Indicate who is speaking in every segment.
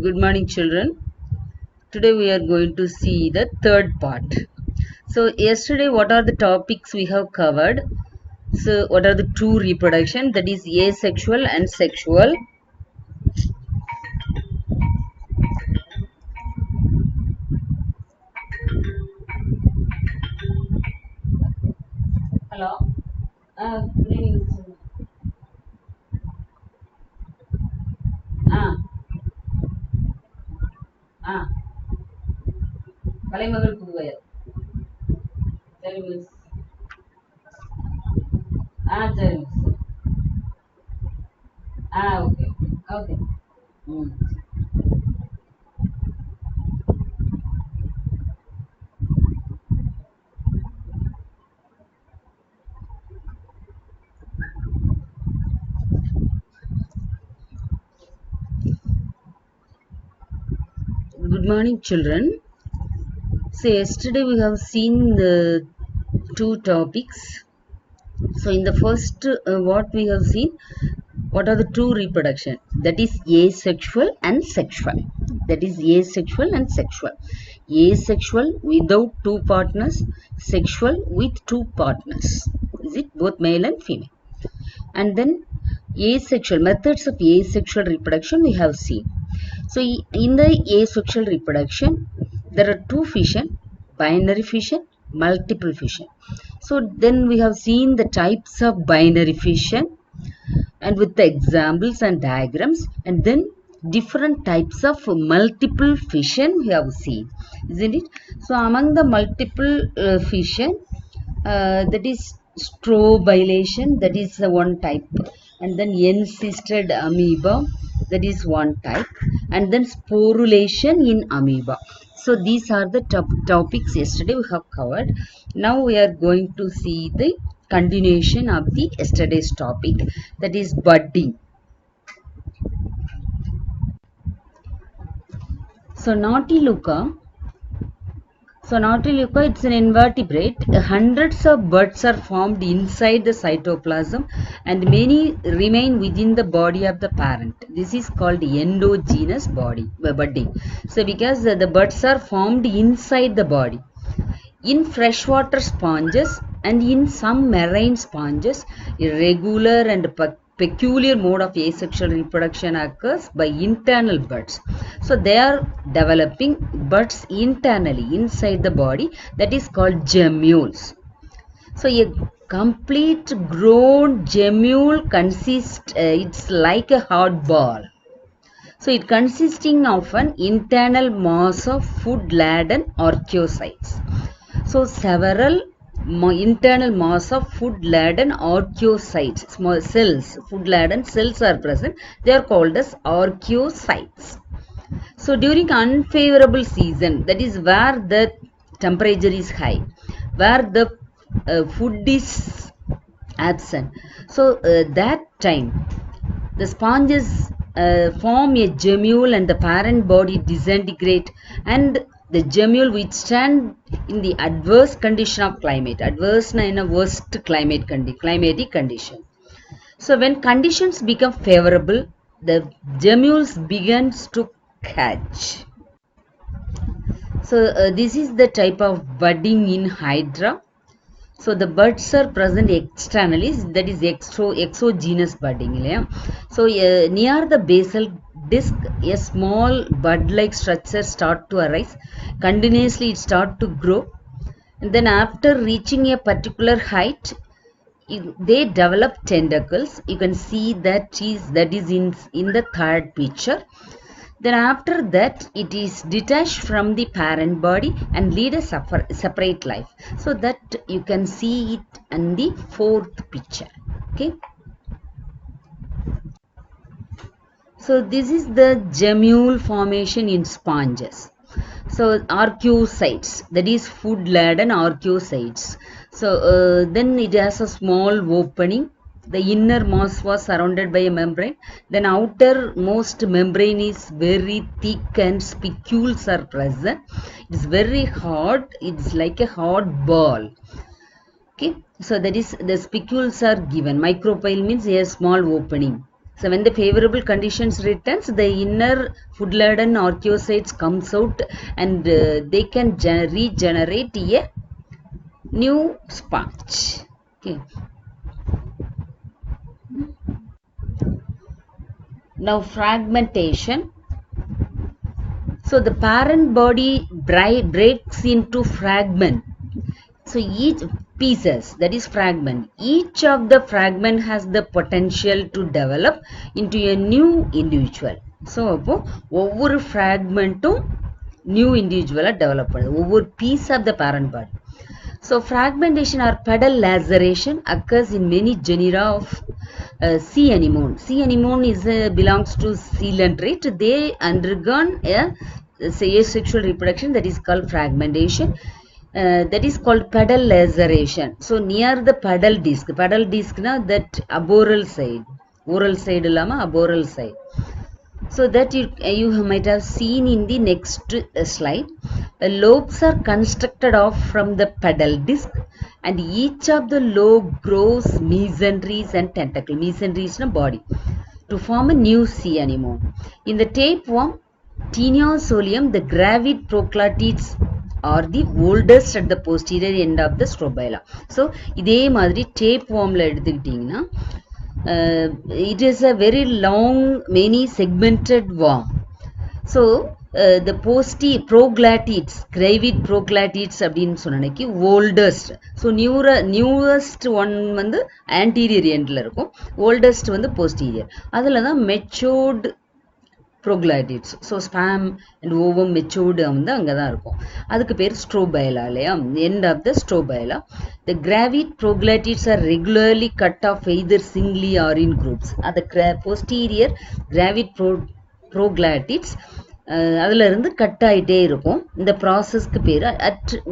Speaker 1: Good morning, children. Today we are going to see the third part. So yesterday, what are the topics we have covered? So what are the two reproduction, that is asexual and sexual. Hello. Good evening. Ah, ah. கலைமகள் பூவையர். சரி miss. சரி miss. Okay. Okay. ம். Good morning, children. So yesterday we have seen the two topics. So in the first, what we have seen, what are the two reproduction, that is asexual and sexual. That is asexual and sexual. Asexual without two partners, sexual with two partners. Is it both male and female? And then asexual, methods of asexual reproduction we have seen. So in the asexual reproduction, there are two fission, binary fission, multiple fission. So then we have seen the types of binary fission and with the examples and diagrams, and then different types of multiple fission we have seen, isn't it? So among the multiple fission, that is strobilation, that is one type, and then encysted amoeba, that is one type, and then sporulation in amoeba. So these are the topics yesterday we have covered. Now we are going to see the continuation of the yesterday's topic, that is budding. So Nautiluca, it's an invertebrate. Hundreds of buds are formed inside the cytoplasm and many remain within the body of the parent. This is called endogenous budding. So because the buds are formed inside the body. In freshwater sponges and in some marine sponges, irregular and peculiar mode of asexual reproduction occurs by internal buds. So they are developing buds internally inside the body, that is called gemmules. So a complete grown gemmule consists, it's like a hard ball. So it consisting of an internal mass of food-laden archaeocytes. So several internal mass of food-laden archaeocytes, small cells, food-laden cells are present. They are called as archaeocytes. So during unfavorable season, that is where the temperature is high, where the food is absent. So that time the sponges form a gemmule and the parent body disintegrate, and the gemmule withstand in the adverse condition of climate. Adverse in a worst climatic condition. So when conditions become favorable, the gemmules begins to hatch. So this is the type of budding in Hydra. So the buds are present externally, that is exogenous budding. So near the basal disc, a small bud-like structure start to arise. Continuously it start to grow, and then after reaching a particular height, they develop tentacles. You can see that is in the third picture. Then after that, it is detached from the parent body and lead a separate life. So that you can see it in the fourth picture. Okay. So this is the gemmule formation in sponges. So archaeocytes, that is food-laden archaeocytes. So then it has a small opening. The inner mass was surrounded by a membrane. Then outermost membrane is very thick and spicules are present. It's very hard. It's like a hard ball. Okay. So that is the spicules are given. Micropyle means a small opening. So when the favorable conditions returns, the inner food-laden archaeocytes comes out and they can regenerate a new sponge. Okay. Now fragmentation. So the parent body breaks into fragment. So each pieces, that is fragment, each of the fragment has the potential to develop into a new individual. So ஒவ்வொரு fragmentum new individual develop ஒவ்வொரு piece of the parent body. So fragmentation or pedal laceration occurs in many genera of sea anemone. Sea anemone belongs to coelenterate. They undergone asexual reproduction, that is called fragmentation. That is called pedal laceration. So near the pedal disc na, that aboral side, oral side illama aboral side. So that you might have seen in the next slide. The lobes are constructed off from the pedal disc, and each of the lobe grows mesenteries and tentacle. Mesenteries na body to form a new sea anemone. In the tapeworm Taeniosolium, the gravid proclatids are the oldest at the posterior end of the strobila. So இதே மாதிரி tapewormல எடுத்துக்கிட்டீங்கன்னா it is a very long, many segmented worm. So the proglatids, gravid proglatids அப்படின்னு சொன்னனைக்கு oldest. So newest one வந்து anterior endல இருக்கும், oldest வந்து posterior. அதுல தான் matured proglatids. So sperm and ovum matured வந்து அங்கதான் இருக்கும். அதுக்கு பேர் strobila இல்லையா, end of the strobila. The gravid proglatids are regularly cut off either singly or in groups. The posterior gravid proglatids அதுல இருந்து கட் ஆயிட்டே இருக்கும். இந்த ப்ராசஸ்க்கு பேர்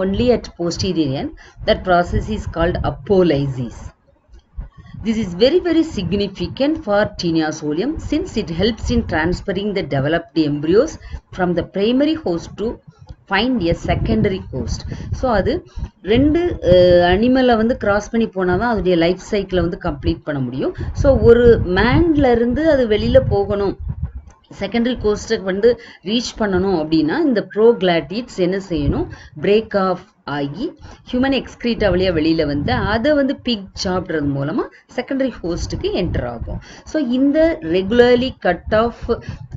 Speaker 1: only at posterior end. That process is called apolysis. This is very, very significant for Taeniosolium since it helps in transferring the developed embryos from the primary host to find a secondary host. So அது ரெண்டு அனிமலை வந்து cross பண்ணி போனாதான் அதோடைய life சைக்கிளை வந்து complete பண்ண முடியும். ஸோ ஒரு மேன்ல இருந்து அது வெளியில போகணும், செகண்டரி கோஸ்டக் வந்து ரீச் பண்ணணும் அப்படின்னா இந்த ப்ரோக்ளாட்டிட்ஸ் என்ன செய்யணும், பிரேக் ஆஃப் ஆகி ஹியூமன் எக்ஸ்கிரீட்டா வழியா வெளியில வந்து அதை வந்து பிக் சாப்பிட்றது மூலமா செகண்டரி ஹோஸ்டுக்கு என்டர் ஆகும். ஸோ இந்த regularly cut of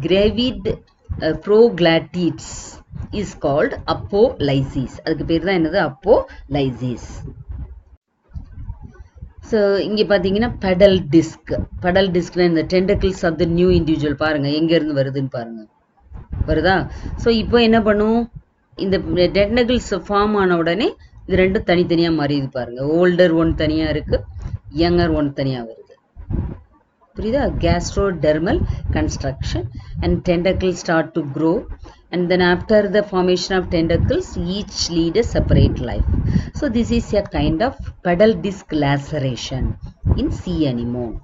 Speaker 1: Gravite proglottids is called apolysis. அதுக்கு பேர் தான் என்னது, அப்போலைசிஸ். ஸோ இங்கே பார்த்தீங்கன்னா பெடல் டிஸ்க்னா இந்த tentacles of the new individual பாருங்க எங்கேருந்து வருதுன்னு பாருங்க, வருதா? ஸோ இப்போ என்ன பண்ணும், இந்த டெண்டக்கிள்ஸ் ஃபார்ம் ஆன உடனே இது ரெண்டும் தனித்தனியாக மாறிது பாருங்க. ஓல்டர் ஒன் தனியாக இருக்கு, யங்கர் ஒன் தனியாக வருது, புரியுதா? Gastrodermal construction and tentacle start to grow. And then after the formation of tentacles, each lead a separate life. So this is a kind of pedal disc laceration in sea anemone.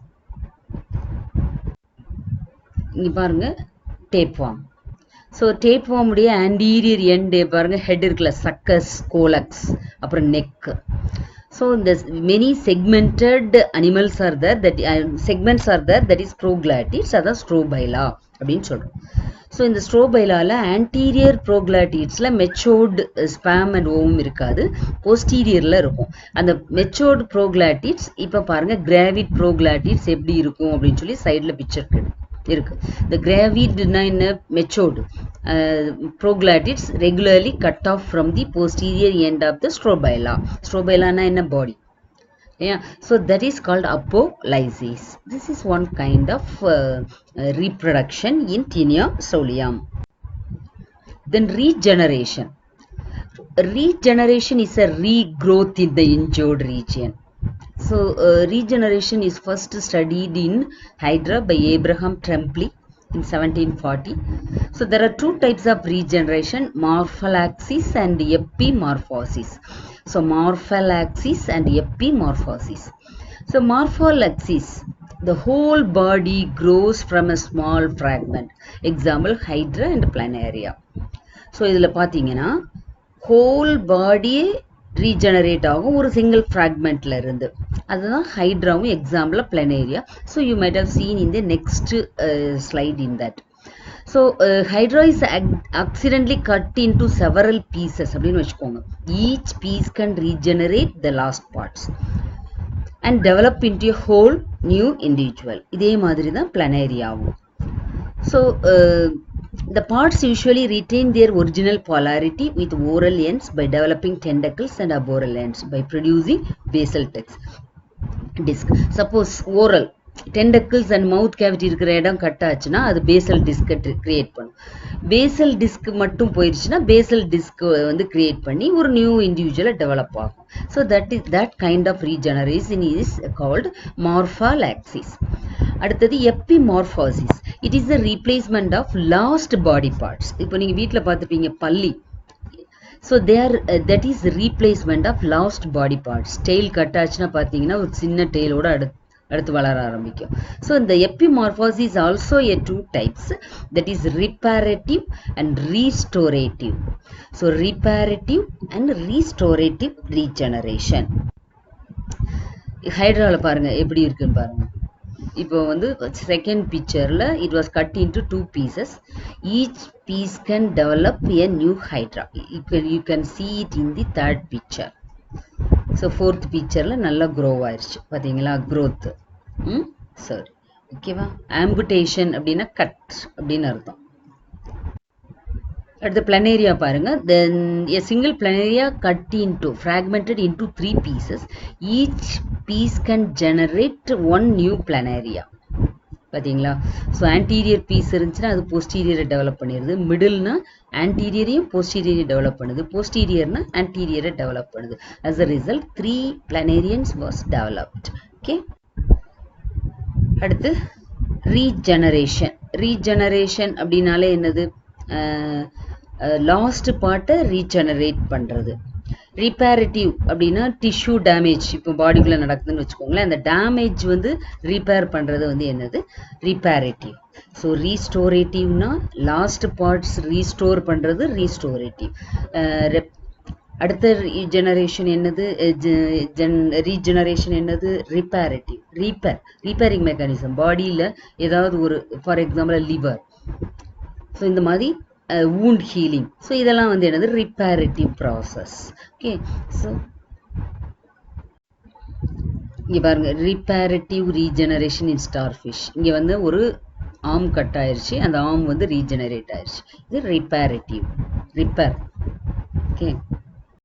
Speaker 1: இங்க பாருங்க tapeworm. So tapeworm உடைய anterior end பாருங்க, head இருக்குல்ல, succus, colex, அப்புறம் neck. So the many segmented animals are there, that segments are there, that is proglatids, அதான் strobila அப்படின்னு சொல்றோம். So இந்த ஸ்ட்ரோபைலால ஆன்டீரியர் ப்ரோக்ளாட்டிட்ஸில் மெச்சோர்டு ஸ்பேம் அண்ட் ஓவும் இருக்காது, போஸ்டீரியரில் இருக்கும். அந்த மெச்சோர்டு ப்ரோக்ளாட்டிட்ஸ் இப்போ பாருங்கள் கிராவிட் ப்ரோக்ளாட்டிட்ஸ் எப்படி இருக்கும் அப்படின்னு சொல்லி சைடில் பிக்சர் இருக்கு. இந்த கிராவிட்னா என்ன, matured proglottids regularly cut off from the posterior end of the strobila. ஸ்ட்ரோபைலானா என்ன, body. Yeah, so that is called apolysis. This is one kind of reproduction in Taeniosolium. Then regeneration. Regeneration is a regrowth in the injured region. So regeneration is first studied in Hydra by Abraham Tremblay in 1740. So there are two types of regeneration, morphallaxis and epimorphosis. So morphallaxis and epimorphosis. So morphallaxis, the whole body grows from a small fragment. Example, Hydra and Planaria. So இதில் பார்த்தீங்கன்னா whole body regenerate ஆகும் ஒரு single ஃப்ராக்மெண்ட்ல இருந்து. அதுதான் ஹைட்ராவும் example planaria. So you might have seen in the next slide in that. So hydra is accidentally cut into several pieces அப்படின்னு வச்சுக்கோங்க. Each piece can regenerate the last parts and develop into a whole new individual. இதே மாதிரி தான் planaria-வும். So the parts usually retain their original polarity with oral ends by developing tentacles and aboral ends by producing basal disc. Suppose oral tentacles and mouth cavity இருக்கிற இடம் cut ஆச்சுன்னா அது basal disc create பண்ணும். basal disc மட்டும் போயிருச்சுன்னா basal disc வந்து create பண்ணி ஒரு new இண்டிவிஜுவலை develop ஆகும். So that kind of regeneration is called morphallaxis. அடுத்தது epimorphosis. It is the replacement of lost body parts. இப்போ நீங்க வீட்ல பார்த்துப்பீங்க பல்லி. So that is replacement of lost body parts. tail cut ஆச்சுன்னா பார்த்தீங்கன்னா ஒரு சின்ன டெயிலோட அடுத்து வளர ஆரம்பிக்கும். So the epimorphosis is also a two types, that is reparative and restorative. So reparative and restorative regeneration. ஹைட்ரால பாருங்க எப்படி இருக்குன்னு பாருங்க. இப்போ வந்து செகண்ட் பிக்சர்ல it was cut into two pieces. Each piece can develop a new hydra. You can see it in the third picture. So fourth pictureல நல்லா grow ஆயிருச்சு பாத்தீங்களா, growth. சரி, ஓகேவா. amputation அப்படின்னா கட் அப்படின்னு அர்த்தம். அடுத்த planaria பாருங்க. Then a single planaria cut into fragmented into 3 pieces. Each piece can generate one new planaria. பாத்தீங்களா. ஸோ anterior piece இருந்துச்சுன்னா அது posterior டெவலப் பண்ணிடுது. மிடில்னா anterior-ஐயும் posterior டெவலப் பண்ணுது. posterior-னா anterior டெவலப் பண்ணுது. As a result 3 planarians was developed. Okay. அடுத்து regeneration. regeneration அப்படின்னாலே என்னது, last பார்ட்டை ரீஜெனரேட் பண்றது. ரிப்பேரேட்டிவ் அப்படின்னா டிஷ்யூ டேமேஜ் இப்போ பாடிக்குள்ள நடக்குதுன்னு வச்சுக்கோங்களேன், அந்த டேமேஜ் வந்து ரிப்பேர் பண்றது வந்து என்னது, reparative. So ரீஸ்டோரேட்டிவ்னா last parts restore பண்றது ரீஸ்டோரேட்டிவ். அடுத்த ஜெனரேஷன் என்னது, ரீஜெனரேஷன் என்னது, ரிப்பேரேட்டிவ். ரீப்பேரிங் மெக்கானிசம் பாடியில் ஏதாவது ஒரு, ஃபார் எக்ஸாம்பிள் லிவர், ஸோ இந்த மாதிரி wound healing. ஸோ இதெல்லாம் வந்து என்னது, ரிப்பேரேட்டிவ் ப்ராசஸ். ஓகே. ஸோ இங்கே பாருங்க, ரிப்பேரேட்டிவ் ரீஜெனரேஷன் இன் ஸ்டார்ஃபிஷ். இங்கே வந்து ஒரு ஆர்ம் கட் ஆயிடுச்சு, அந்த ஆர்ம் வந்து ரீஜெனரேட் ஆயிடுச்சு. இது ரிப்பேரேட்டிவ், ரிப்பேர். ஓகே.